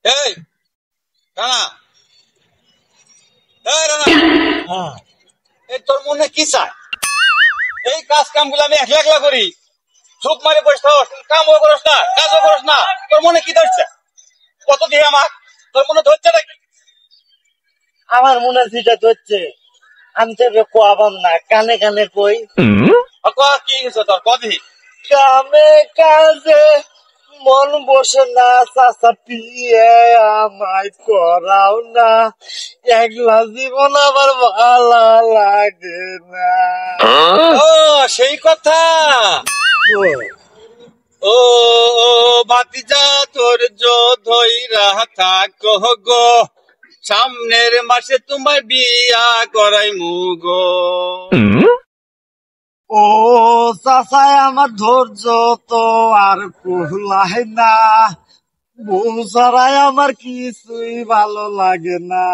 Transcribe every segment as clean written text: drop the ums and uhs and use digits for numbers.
এই রানা, এই রানা, এই তোর মনে কি চায়? এই কাজ কাম গুলো আমি একলা একলা করি, চুপ মারি বসে থাকস, কামও করস না, কাজও করস না। তোর মনে কি ধরছে? কত দিয়ে আমার তোর মনে ধরছে নাকি? আমার মনে যেটা ধরছে আমি তো কোয়াবাম না, কানে কানে কই। কি হয়েছে তোর? কদি কামে কাজে মন বসে না, চাচা পিয়ে আমায় করাও না, একলা জীবন আবার ভালো লাগে না। ও সেই কথা। ও বাতিজা তোর ধইরা থাক গো, সামনের মাসে তোমায় বিয়া করাই মুগো। ও চাচাই আমার ধৈর্য তো আর কুলায় না, বউ ছাড়াই আমার কিছুই ভালো লাগে না।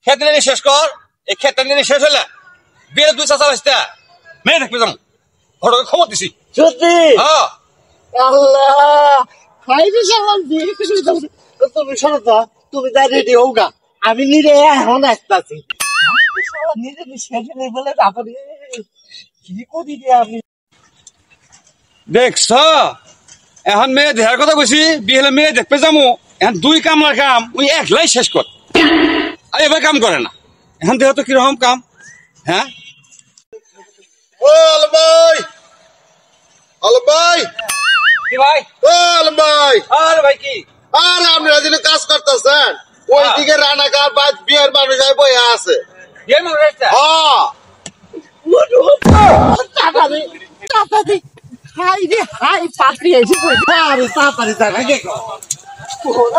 খেতে নিয়ে শেষ কর, এই খেতে নিয়ে শেষ হলে বিয়ে দুই চাচা আসতে মেয়ে দেখবে যাম, ঘটকে খবর দিছি। সত্যি? হ্যাঁ আল্লাহ, তুমি শোনো তো, তুমি তাই রেডি হও গা, আমি নিরে এখন আসতেছি। নিজে শেষে নেই বলে তারপরে কি করি রে আমি। দেখছ, এখন মেয়ে দেখার কথা কইছি, বিয়ে হলে মেয়ে দেখবে যামু, এখন দুই কামলার কাম ওই একলাই শেষ কর। আর এবার কাম করে না, এখন দেহ তো কিরকম কাম। হ্যাঁ আলম ভাই, আলম ভাই, কি ভাই? আলম ভাই, আর ভাই কি? আর আপনারা যিনি কাজ করতেছেন ওইদিকে রানাকার বাদ বিয়ের মানুষ বই আছে। বিয়ে মানুষ আসছে? হ্যাঁ তাড়াতাড়ি তাড়াতাড়ি, হাই রে হাই, পাত্রী এসে তাড়াতাড়ি তাড়াতাড়ি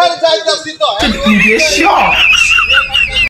আরে যাইতাছি তো।